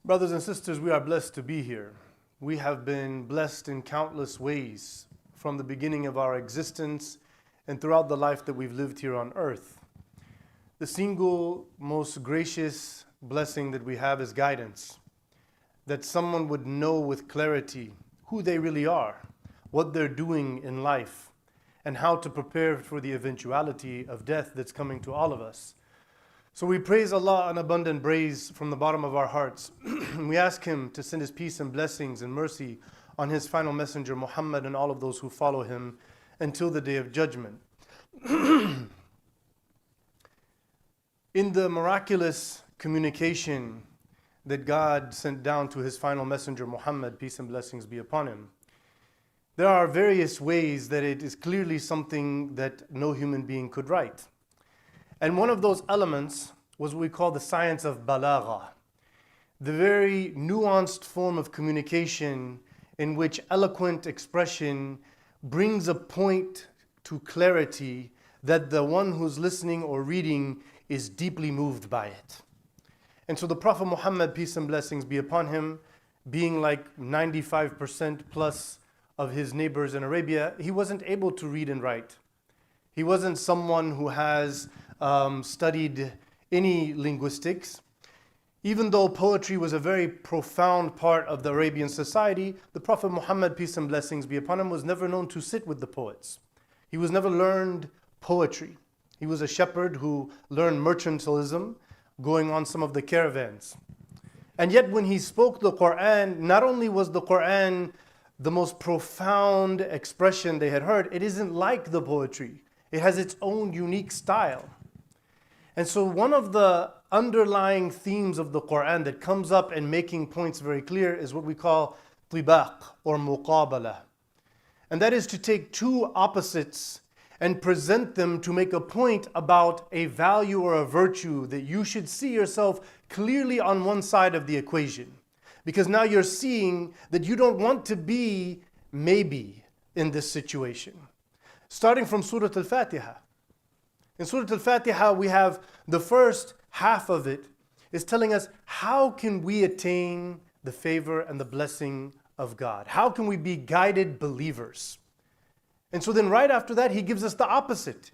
Brothers and sisters, we are blessed to be here. We have been blessed in countless ways from the beginning of our existence and throughout the life that we've lived here on earth. The single most gracious blessing that we have is guidance. That someone would know with clarity who they really are, what they're doing in life, and how to prepare for the eventuality of death that's coming to all of us. So we praise Allah an abundant praise from the bottom of our hearts. We ask Him to send His peace and blessings and mercy on His final messenger Muhammad and all of those who follow him until the day of judgment. In the miraculous communication that God sent down to His final messenger Muhammad, peace and blessings be upon him, there are various ways that it is clearly something that no human being could write. And one of those elements was what we call the science of balagha, the very nuanced form of communication in which eloquent expression brings a point to clarity that the one who's listening or reading is deeply moved by it. And so the Prophet Muhammad, peace and blessings be upon him, being like 95% plus of his neighbors in Arabia, he wasn't able to read and write. He wasn't someone who has studied any linguistics. Even though poetry was a very profound part of the Arabian society, the Prophet Muhammad, peace and blessings be upon him, was never known to sit with the poets. He was never learned poetry. He was a shepherd who learned mercantilism, going on some of the caravans. And yet when he spoke the Quran, not only was the Quran the most profound expression they had heard, it isn't like the poetry. It has its own unique style. And so one of the underlying themes of the Quran that comes up and making points very clear is what we call tibaq or muqabala. And that is to take two opposites and present them to make a point about a value or a virtue that you should see yourself clearly on one side of the equation. Because now you're seeing that you don't want to be maybe in this situation. Starting from Surah Al-Fatiha. In Surah Al-Fatiha, we have the first half of it is telling us how can we attain the favor and the blessing of God? How can we be guided believers? And so then right after that, he gives us the opposite.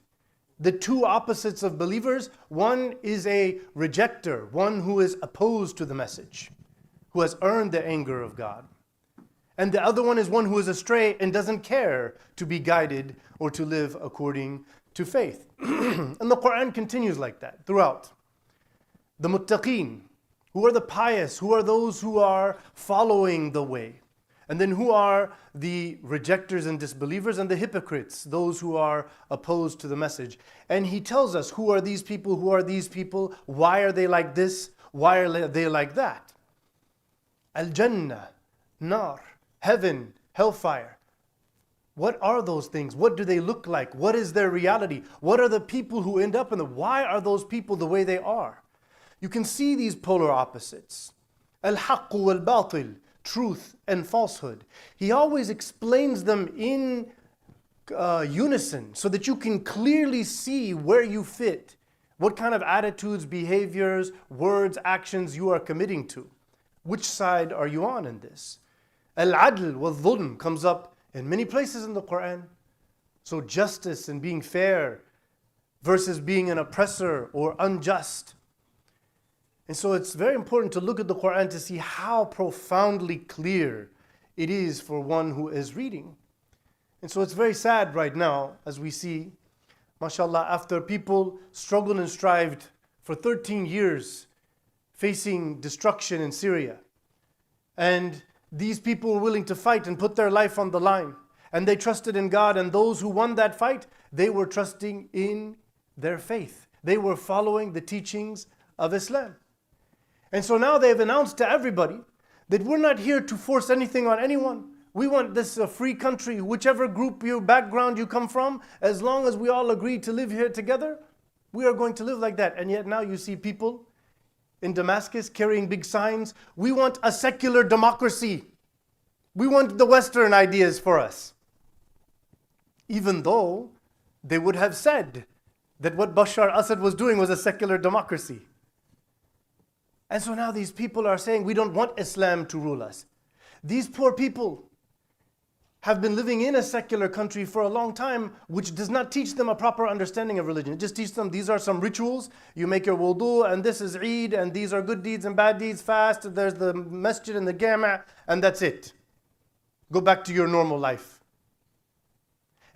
The two opposites of believers. One is a rejecter, one who is opposed to the message, who has earned the anger of God. And the other one is one who is astray and doesn't care to be guided or to live according to faith. And the Quran continues like that throughout. The muttaqeen, who are the pious, who are those who are following the way. And then who are the rejectors and disbelievers, and the hypocrites, those who are opposed to the message. And he tells us who are these people, why are they like this, why are they like that. Al-Jannah, Nar, heaven, hellfire. What are those things? What do they look like? What is their reality? What are the people who end up in them? Why are those people the way they are? You can see these polar opposites. Al-Haqq wal-Batil, truth and falsehood. He always explains them in unison so that you can clearly see where you fit, what kind of attitudes, behaviors, words, actions you are committing to. Which side are you on in this? Al-Adl wal-Dhulm comes up in many places in the Quran. So justice and being fair versus being an oppressor or unjust. And so it's very important to look at the Quran to see how profoundly clear it is for one who is reading. And so it's very sad right now as we see, mashallah, after people struggled and strived for 13 years facing destruction in Syria. And these people were willing to fight and put their life on the line. And they trusted in God, and those who won that fight, they were trusting in their faith. They were following the teachings of Islam. And so now they've announced to everybody that we're not here to force anything on anyone. We want this a free country, whichever group, your background you come from, as long as we all agree to live here together, we are going to live like that. And yet now you see people in Damascus carrying big signs. We want a secular democracy. We want the Western ideas for us. Even though they would have said that what Bashar Assad was doing was a secular democracy. And so now these people are saying, we don't want Islam to rule us. These poor people have been living in a secular country for a long time, which does not teach them a proper understanding of religion. It just teaches them these are some rituals. You make your wudu, and this is Eid, and these are good deeds and bad deeds, fast, there's the masjid and the jama', and that's it. Go back to your normal life.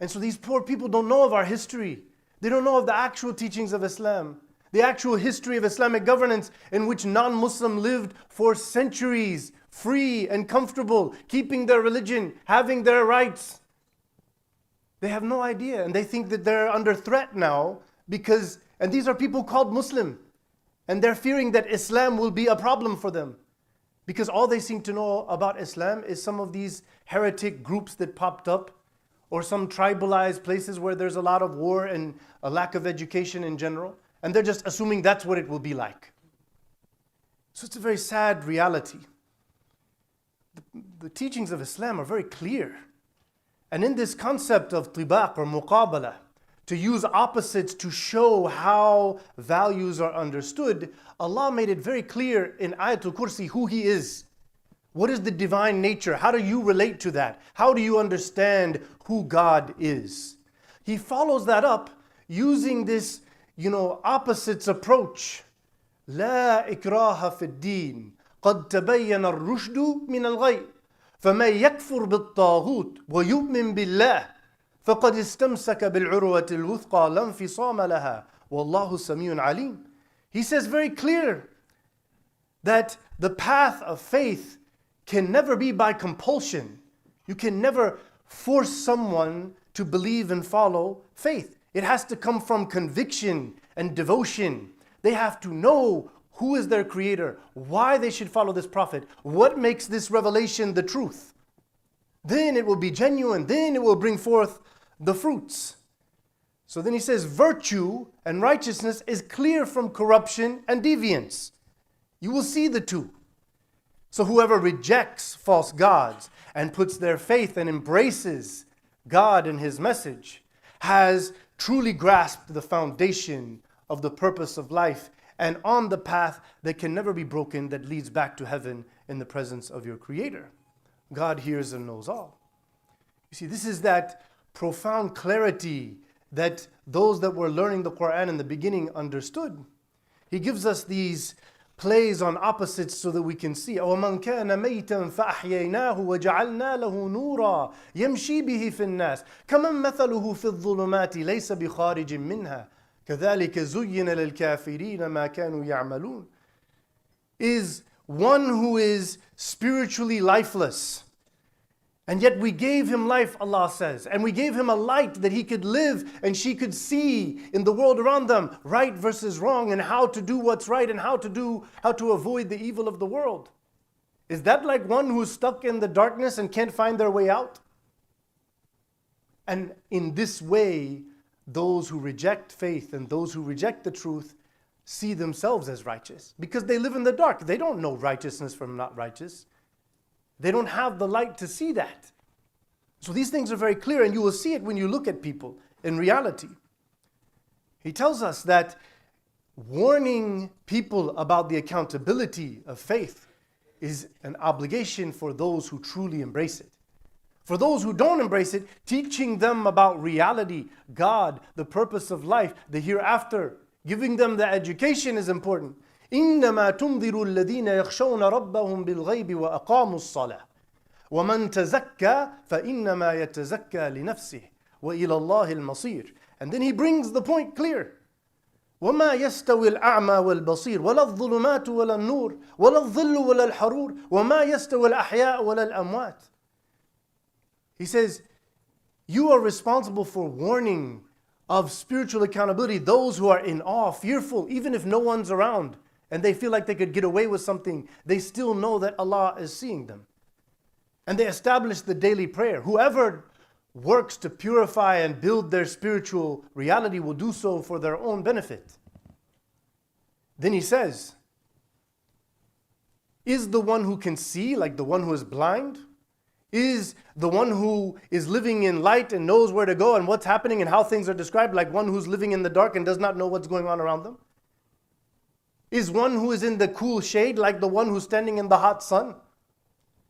And so these poor people don't know of our history. They don't know of the actual teachings of Islam, the actual history of Islamic governance in which non-Muslim lived for centuries, free and comfortable, keeping their religion, having their rights. They have no idea, and they think that they're under threat now because, and these are people called Muslim, and they're fearing that Islam will be a problem for them because all they seem to know about Islam is some of these heretic groups that popped up or some tribalized places where there's a lot of war and a lack of education in general, and they're just assuming that's what it will be like. So it's a very sad reality. The teachings of Islam are very clear. And in this concept of tibaq or muqabala, to use opposites to show how values are understood, Allah made it very clear in Ayatul Kursi who He is. What is the divine nature? How do you relate to that? How do you understand who God is? He follows that up using this, opposites approach. La ikraha fi ad-din. قد تبين الرشد من الغي فمن يكفر بالطاغوت ويؤمن بالله فقد استمسك بالعروة الوثقى لا انفصام لها والله سميع عليم. He says very clear that the path of faith can never be by compulsion. You can never force someone to believe and follow faith. It has to come from conviction and devotion. They have to know who is their creator, why they should follow this prophet, what makes this revelation the truth. Then it will be genuine, then it will bring forth the fruits. So then he says, virtue and righteousness is clear from corruption and deviance. You will see the two. So whoever rejects false gods and puts their faith and embraces God and His message has truly grasped the foundation of the purpose of life and on the path that can never be broken, that leads back to heaven in the presence of your Creator. God hears and knows all. You see, this is that profound clarity that those that were learning the Quran in the beginning understood. He gives us these plays on opposites so that we can see. وَمَنْ كَانَ مَيْتًا فَأَحْيَيْنَاهُ وَجَعَلْنَا لَهُ نُورًا يَمْشِي بِهِ فِي النَّاسِ كَمَنْ مَثَلُهُ فِي الظُّلُمَاتِ لَيْسَ بِخَارِجٍ مِّنْهَا كَذَلِكَ زُيِّنَ لِلْكَافِرِينَ مَا كَانُوا يَعْمَلُونَ. Is one who is spiritually lifeless. And yet we gave him life, Allah says. And we gave him a light that he could live and she could see in the world around them right versus wrong and how to do what's right and how to avoid the evil of the world. Is that like one who's stuck in the darkness and can't find their way out? And in this way, those who reject faith and those who reject the truth see themselves as righteous because they live in the dark. They don't know righteousness from not righteous. They don't have the light to see that. So these things are very clear, and you will see it when you look at people in reality. He tells us that warning people about the accountability of faith is an obligation for those who truly embrace it. For those who don't embrace it, teaching them about reality, God, the purpose of life, the hereafter, giving them the education is important. إنما تنذر الذين يخشون ربهم بالغيب وأقاموا الصلاة ومن تزكى فإنما يتزكى لنفسه وإلى الله المصير. And then he brings the point clear. وما يستوي الأعمى والبصير ولا الظلمات ولا النور ولا الظل ولا الحرور وما يستوي الأحياء ولا الأموات. He says, you are responsible for warning of spiritual accountability those who are in awe, fearful, even if no one's around and they feel like they could get away with something, they still know that Allah is seeing them. And they establish the daily prayer. Whoever works to purify and build their spiritual reality will do so for their own benefit. Then he says, is the one who can see like the one who is blind? Is the one who is living in light and knows where to go and what's happening and how things are described like one who's living in the dark and does not know what's going on around them? Is one who is in the cool shade like the one who's standing in the hot sun?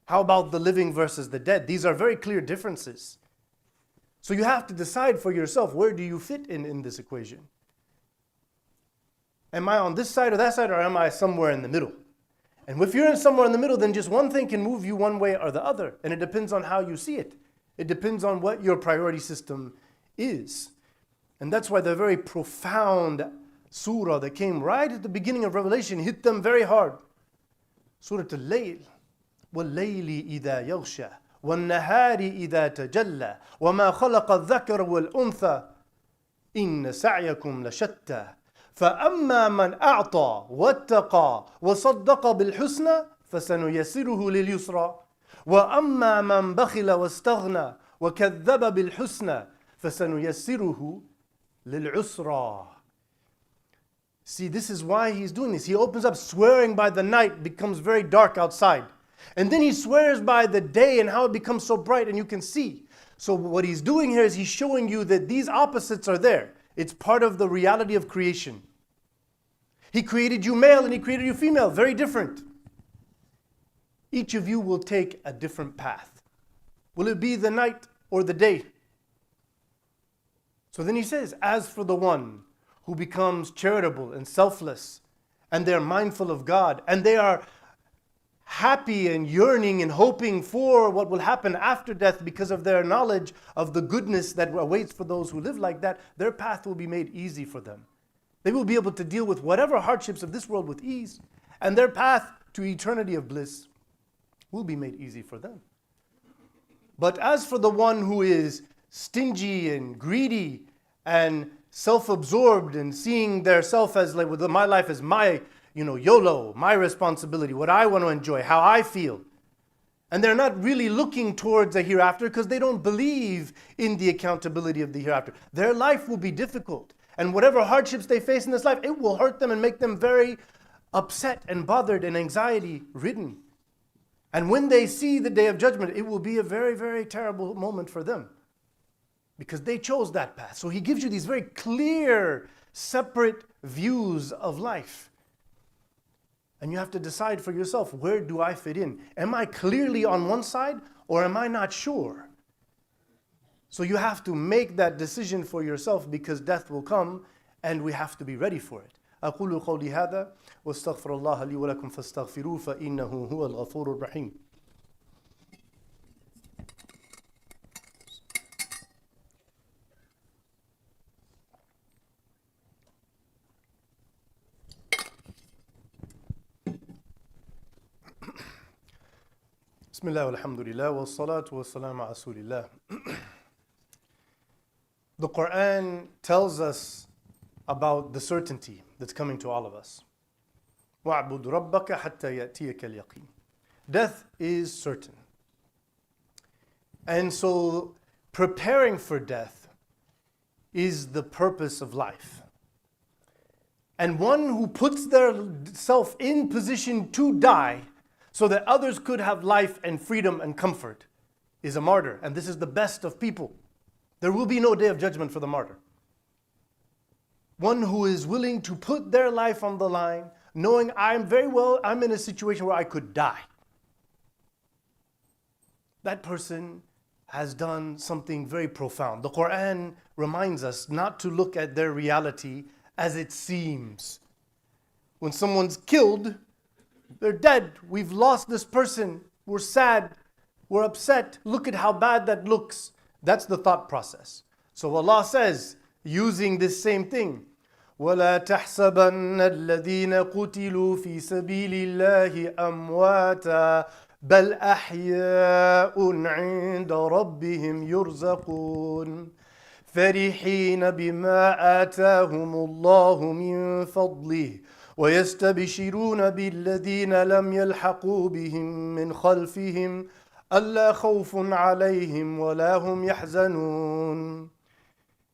How about the living versus the dead? These are very clear differences. So you have to decide for yourself, where do you fit in this equation? Am I on this side or that side, or am I somewhere in the middle? And if you're in somewhere in the middle, then just one thing can move you one way or the other. And it depends on how you see it. It depends on what your priority system is. And that's why the very profound surah that came right at the beginning of Revelation hit them very hard. Surah Al-Layl. وَاللَّيْلِ إِذَا يَغْشَى وَالنَّهَارِ إِذَا تَجَلَّى وَمَا خَلَقَ الذَّكَرَ وَالْأُنثَى إِنَّ سَعْيَكُمْ لَشَتَّى فَأَمَّا مَنْ أَعْطَى وَاتَّقَى وَصَدَّقَ بِالْحُسْنَى فَسَنُيَسِّرُهُ لِلْيُسْرَى وَأَمَّا مَنْ بَخِلَ وَاسْتَغْنَى وَكَذَّبَ بِالْحُسْنَى فَسَنُيَسِّرُهُ لِلْعُسْرَى. See, this is why he's doing this. He opens up swearing by the night, becomes very dark outside. And then he swears by the day and how it becomes so bright and you can see. So what he's doing here is he's showing you that these opposites are there. It's part of the reality of creation. He created you male and he created you female, very different. Each of you will take a different path. Will it be the night or the day? So then he says, as for the one who becomes charitable and selfless, and they're mindful of God, and they are happy and yearning and hoping for what will happen after death because of their knowledge of the goodness that awaits for those who live like that, their path will be made easy for them. They will be able to deal with whatever hardships of this world with ease, and their path to eternity of bliss will be made easy for them. But as for the one who is stingy and greedy and self-absorbed and seeing their self as like, well, my life is my, YOLO, my responsibility, what I want to enjoy, how I feel. And they're not really looking towards a hereafter because they don't believe in the accountability of the hereafter. Their life will be difficult. And whatever hardships they face in this life, it will hurt them and make them very upset and bothered and anxiety-ridden. And when they see the day of judgment, it will be a very, very terrible moment for them because they chose that path. So he gives you these very clear, separate views of life. And you have to decide for yourself, where do I fit in? Am I clearly on one side or am I not sure? So you have to make that decision for yourself because death will come and we have to be ready for it. أقول قولي هذا واستغفر الله لي ولكم فاستغفروه فإنه هو الغفور الرحيم. بسم الله والحمد لله والصلاة والسلام على رسول الله. The Quran tells us about the certainty that's coming to all of us. وَاعْبُدْ رَبَّكَ حَتَّى يَأْتِيَكَ الْيَقِينُ. Death is certain. And so preparing for death is the purpose of life. And one who puts their self in position to die so that others could have life and freedom and comfort is a martyr. And this is the best of people. There will be no day of judgment for the martyr. One who is willing to put their life on the line, knowing I'm in a situation where I could die. That person has done something very profound. The Quran reminds us not to look at their reality as it seems. When someone's killed, they're dead. We've lost this person. We're sad. We're upset. Look at how bad that looks. That's the thought process. So Allah says, using this same thing, وَلَا تَحْسَبَنَّ الَّذِينَ قُتِلُوا فِي سَبِيلِ اللَّهِ أَمْوَاتًا بَلْ أَحْيَاءٌ عِنْدَ رَبِّهِمْ يُرْزَقُونَ فَرِحِينَ بِمَا آتَاهُمُ اللَّهُ مِنْ فَضْلِهِ وَيَسْتَبْشِرُونَ بِالَّذِينَ لَمْ يَلْحَقُوا بِهِمْ مِنْ خَلْفِهِمْ أَلَّا خَوْفٌ عَلَيْهِمْ وَلَا هُمْ يَحْزَنُونَ.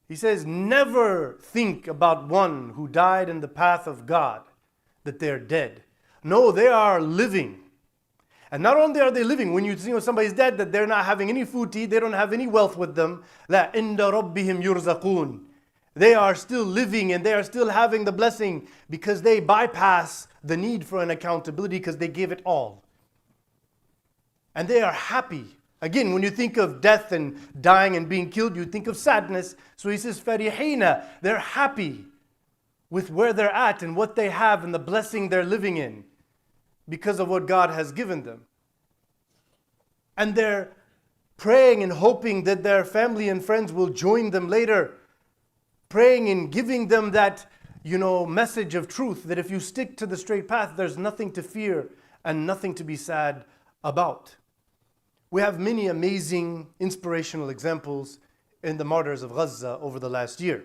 He says, never think about one who died in the path of God, that they're dead. No, they are living. And not only are they living, when you see somebody's dead, that they're not having any food to eat, they don't have any wealth with them. لَا عِنْدَ رَبِّهِمْ يُرْزَقُونَ. They are still living and they are still having the blessing because they bypass the need for an accountability because they gave it all. And they are happy. Again, when you think of death and dying and being killed, you think of sadness. So he says, farihina, they're happy with where they're at and what they have and the blessing they're living in because of what God has given them. And they're praying and hoping that their family and friends will join them later, praying and giving them that, message of truth that if you stick to the straight path, there's nothing to fear and nothing to be sad about. We have many amazing inspirational examples in the martyrs of Gaza over the last year.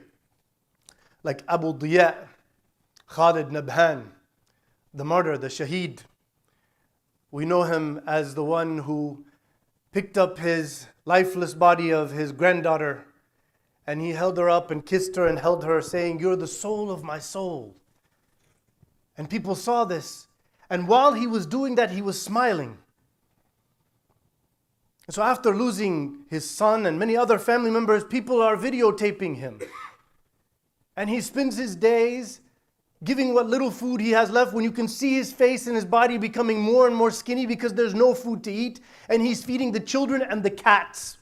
Like Abu Diya, Khalid Nabhan, the martyr, the shaheed. We know him as the one who picked up his lifeless body of his granddaughter and he held her up and kissed her and held her saying, "You're the soul of my soul." And people saw this. And while he was doing that, he was smiling. So after losing his son and many other family members, people are videotaping him. And he spends his days giving what little food he has left when you can see his face and his body becoming more and more skinny because there's no food to eat. And he's feeding the children and the cats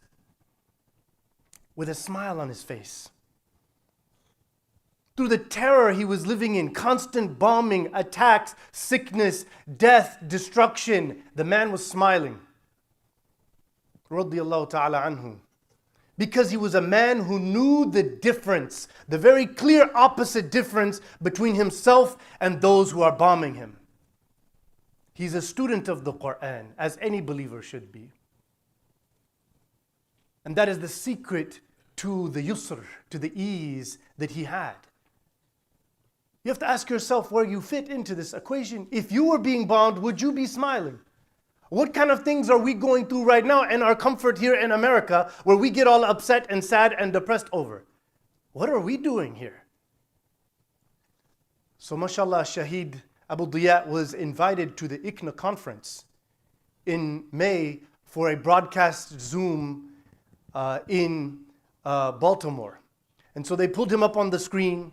with a smile on his face. Through the terror he was living in, constant bombing, attacks, sickness, death, destruction, the man was smiling. Radiyallahu ta'ala anhu. Because he was a man who knew the difference, the very clear opposite difference between himself and those who are bombing him. He's a student of the Quran, as any believer should be. And that is the secret to the yusr, to the ease that he had. You have to ask yourself where you fit into this equation. If you were being bombed, would you be smiling? What kind of things are we going through right now in our comfort here in America where we get all upset and sad and depressed over? What are we doing here? So mashallah, Shaheed Abu Diya was invited to the ICNA conference in May for a broadcast Zoom in Baltimore. And so they pulled him up on the screen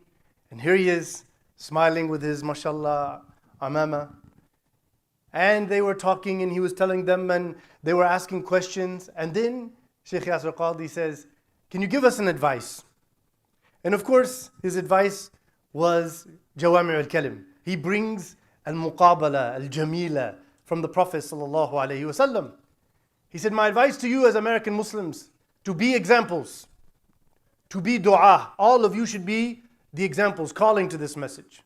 and here he is smiling with his mashallah amama. And they were talking and he was telling them and they were asking questions. And then Sheikh Yasir Qadhi says, "Can you give us an advice?" And of course, his advice was Jawami al-Kalim. He brings al-muqabala, al-jamila from the Prophet sallallahu alaihi wasallam. He said, "My advice to you as American Muslims, to be examples, to be dua. All of you should be the examples calling to this message."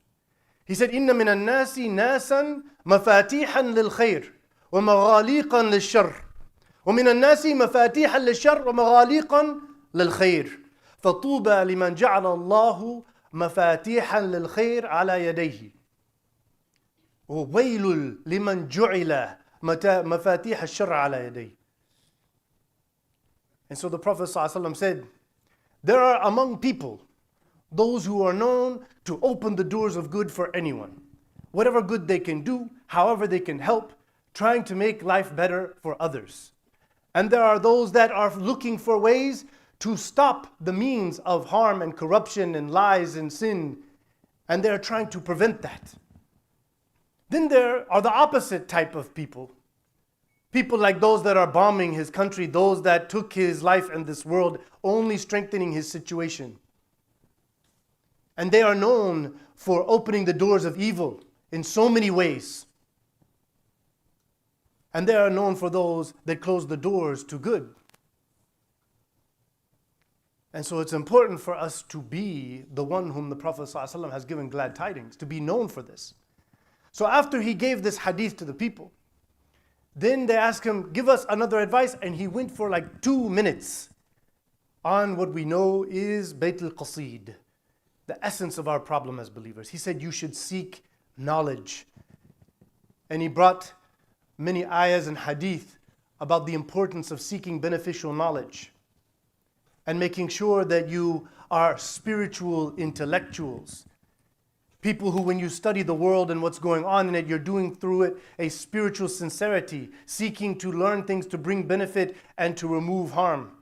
He said, "Inna min al-nasi nasan mafatihan lil-khayr wa maghaliqan lil-sharr. Wa min al-nasi mafatihan lil-sharr wa maghaliqan lil-khayr. Fatuba liman ja'ala Allahu mafatihan lil-khayr ala yadayhi. Wa waylul liman ju'ila mafatih al-sharr ala yadayhi." And so the Prophet ﷺ said, there are among people those who are known to open the doors of good for anyone. Whatever good they can do, however they can help, trying to make life better for others. And there are those that are looking for ways to stop the means of harm and corruption and lies and sin. And they're trying to prevent that. Then there are the opposite type of people. People like those that are bombing his country, those that took his life in this world, only strengthening his situation. And they are known for opening the doors of evil in so many ways. And they are known for those that close the doors to good. And so it's important for us to be the one whom the Prophet ﷺ has given glad tidings, to be known for this. So after he gave this hadith to the people, then they asked him, "Give us another advice." And he went for like 2 minutes on what we know is Bayt al-Qasid, the essence of our problem as believers. He said you should seek knowledge. And he brought many ayahs and hadith about the importance of seeking beneficial knowledge and making sure that you are spiritual intellectuals. People who, when you study the world and what's going on in it, you're doing through it a spiritual sincerity, seeking to learn things to bring benefit and to remove harm.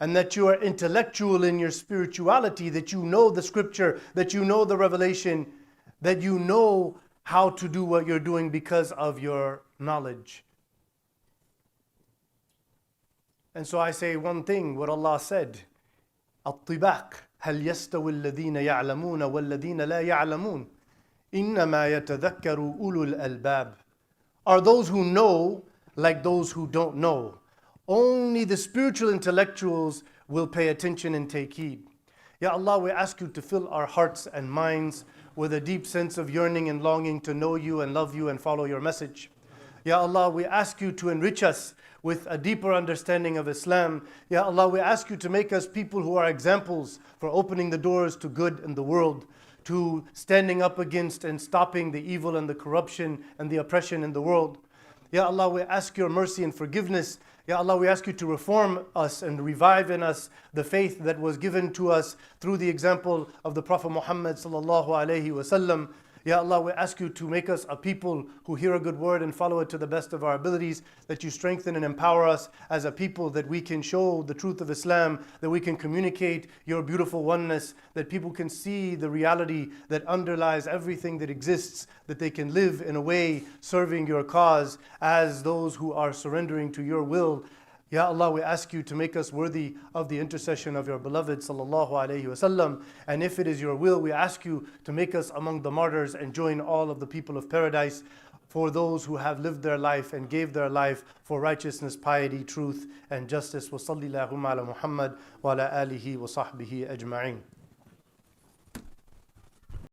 and that you are intellectual in your spirituality, that you know the scripture, that you know the revelation, that you know how to do what you're doing because of your knowledge. And so I say one thing, what Allah said, الطباق هل يستوي الذين يعلمون والذين لا يعلمون إنما يتذكر أولو الألباب. Are those who know like those who don't know? Only the spiritual intellectuals will pay attention and take heed. Ya Allah, we ask you to fill our hearts and minds with a deep sense of yearning and longing to know you and love you and follow your message. Ya Allah, we ask you to enrich us with a deeper understanding of Islam. Ya Allah, we ask you to make us people who are examples for opening the doors to good in the world, to standing up against and stopping the evil and the corruption and the oppression in the world. Ya Allah, we ask your mercy and forgiveness. Ya Allah, we ask you to reform us and revive in us the faith that was given to us through the example of the Prophet Muhammad sallallahu alaihi wasallam. Ya Allah, we ask you to make us a people who hear a good word and follow it to the best of our abilities, that you strengthen and empower us as a people, that we can show the truth of Islam, that we can communicate your beautiful oneness, that people can see the reality that underlies everything that exists, that they can live in a way serving your cause as those who are surrendering to your will. Ya Allah, we ask you to make us worthy of the intercession of your beloved sallallahu alaihi wasallam. And if it is your will, we ask you to make us among the martyrs and join all of the people of paradise, for those who have lived their life and gave their life for righteousness, piety, truth, and justice. Wa sallallahu ala Muhammad wa ala alihi wa sahbihi ajma'in.